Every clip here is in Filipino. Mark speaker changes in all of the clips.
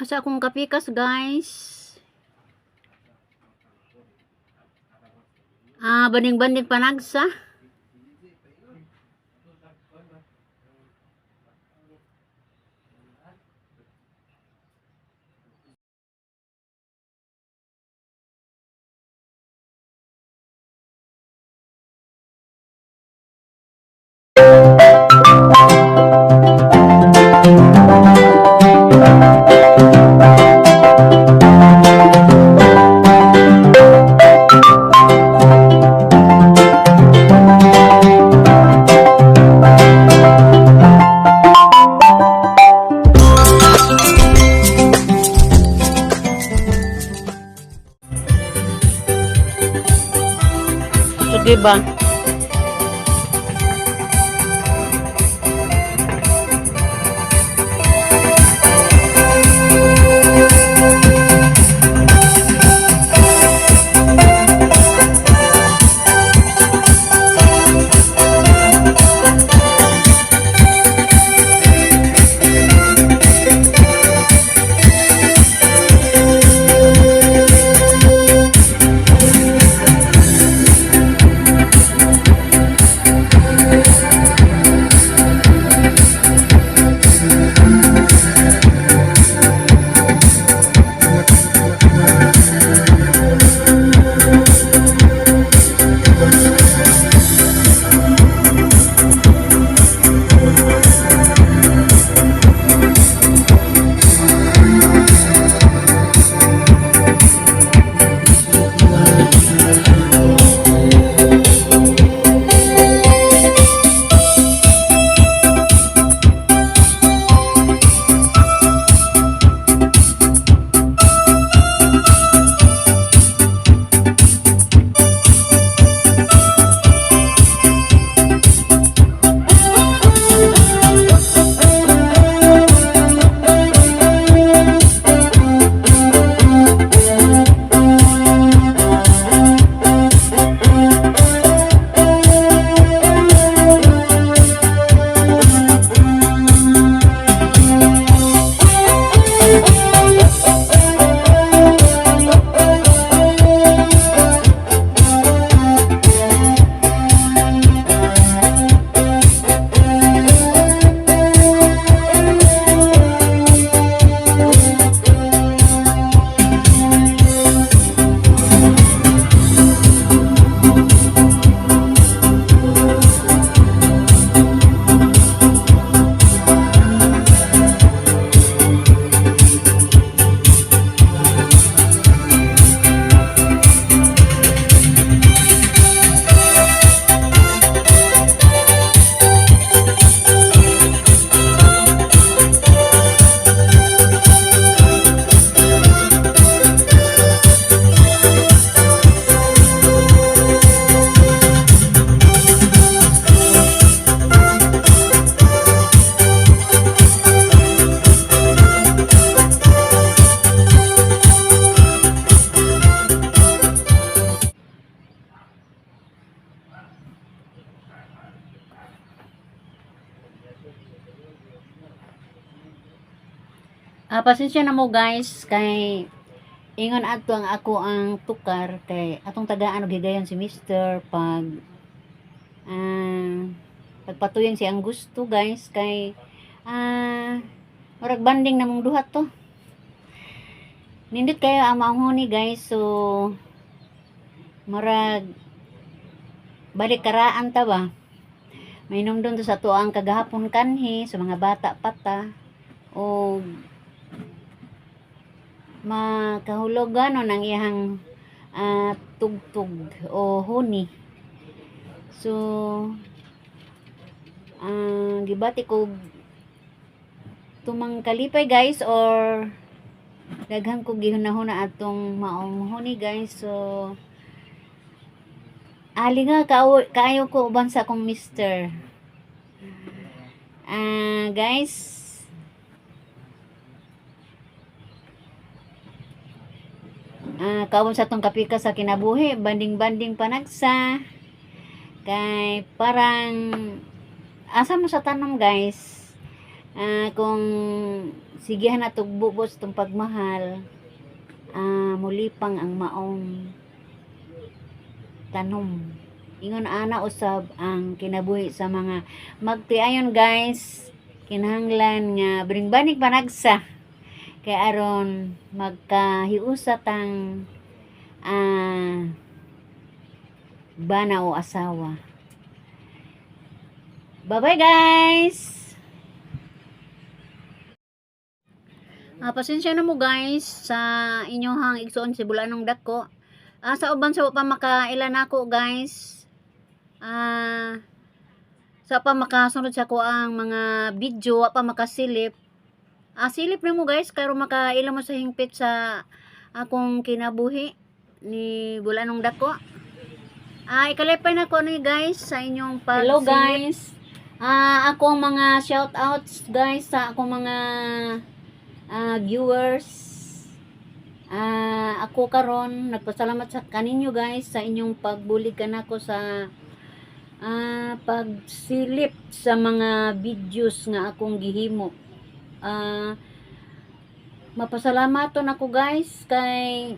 Speaker 1: Asa akong kapikas, guys. Banding-banding panagsa. Sige ba? Pasensya na mo, guys, kay ingon ato ang ako ang tukar kay atong tagaan og higayon si Mr. Pagpatuyang si ang gusto, guys, kay murag banding namong duha to. Nindot kayo ang maunghuni, guys, so murag balik karaan ta ba. Mainom doon to sa tuang kagahapon kanhi sa mga bata pata o makahulogan no ng iyang tugtog o huni. So gibati ko tumang kalipay, guys, or daghan ko gihunahuna atong maong huni, guys. So ali nga kaayo ko uban sa akong Mr. Guys, kaon sa tong kapika sa kinabuhi, banding-banding panagsa kay parang asa mo sa tanom, guys, Kung sigihan na tugbubos itong pagmahal, mulipang ang maong tanom. Ingon ana usab ang kinabuhi sa mga magtiayon guys. Kinahanglan nga bringbanig panagsa kay aron magkahiusa tang bana o asawa. Bye bye guys. Pasensya na mo guys sa inyong igsoon si bulanong dako. Sa uban sa pa makailan ako guys. Sa pa makasunod sa ko ang mga video, pa makasilip. Silip na mo guys, karo makailan mo sa hingpit sa akong kinabuhi ni bulanong dako. Ikalipay na ko ni guys sa inyong pagsilip. Hello guys. Akong mga shoutouts guys sa akong mga viewers. Ako karon nagpasalamat sa kaninyo guys sa inyong pagbulig kanako sa pagsilip sa mga videos nga akong gihimo. Mapasalamaton ako guys kay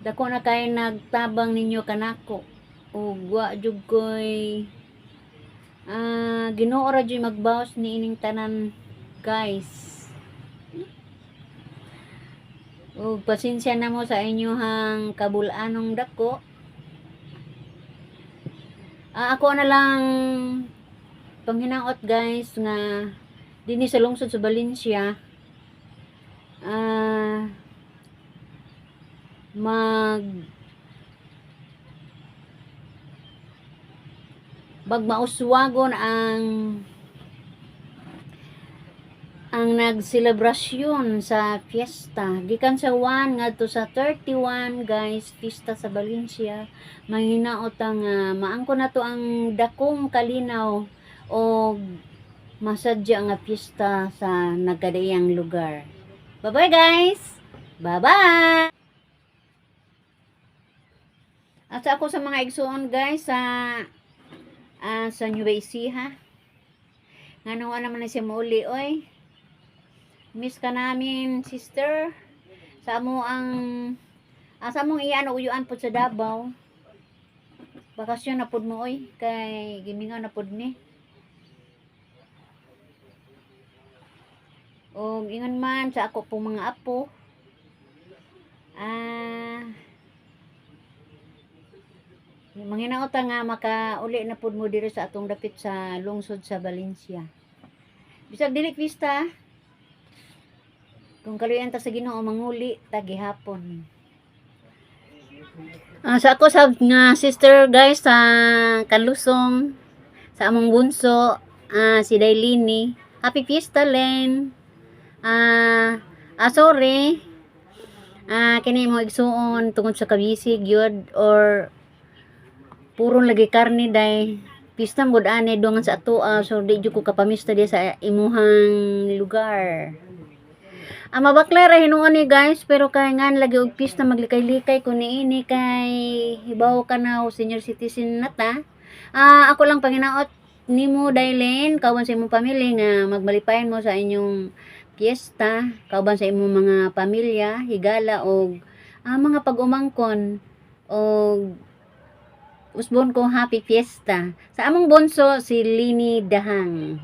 Speaker 1: dako na kay nagtabang ninyo kanako ug wa jud koy Ginoo ra jud magbawas ni ining tanan guys. Ug pasensya na mo sa inyohang kabulanong dako. Ako na lang panghinaot guys nga dinhi sa lungsod sa Valencia mauswagon ang nagselebrasyon sa fiesta gikan sa 1 ngadto sa 31 guys, fiesta sa Valencia. Manghinaot ang maangko na to ang dakong kalinaw o masadya nga fiesta sa nagkadayang lugar. Bye bye guys. Bye bye. At ako sa mga igsoon guys sa Nueva Ecija. Ngano naman na siya mauli oy. Miss ka namin, sister. Sa among iyan uyuan po sa Davao. Bakasyon na pud mo oy kay gimingaw na pud ni. O ingon man sa ako pong mga apo. Manghinaot nga makauli na pud mo diri sa atong dapit sa lungsod sa Valencia. Bisag dili pista. Kung kaluyan ta sa Ginoo manguli ta gihapon. Sa ako sa nga sister guys sa Kanlusong sa among bunso si Dailini. Happy Fiesta Len. Sorry. Kini mo igsuon tungod sa kabisig yun or puro lagi karne day. Pista mo ane dungan sa ato so di jud ko kapamista di sa imuhang lugar. Mabakla ra hinuon ni guys pero kay ngan lagi og pista maglikay-likay kun niini kay hibaw ka na senior citizen nata. Ako lang panginaot nimo Dailen kauban sa imong pamilya nga magbalipayan mo sa inyong fiesta kauban sa imong mga pamilya higala og mga pag-umangkon og usbon ko happy fiesta sa among bonso si Lini Dahang.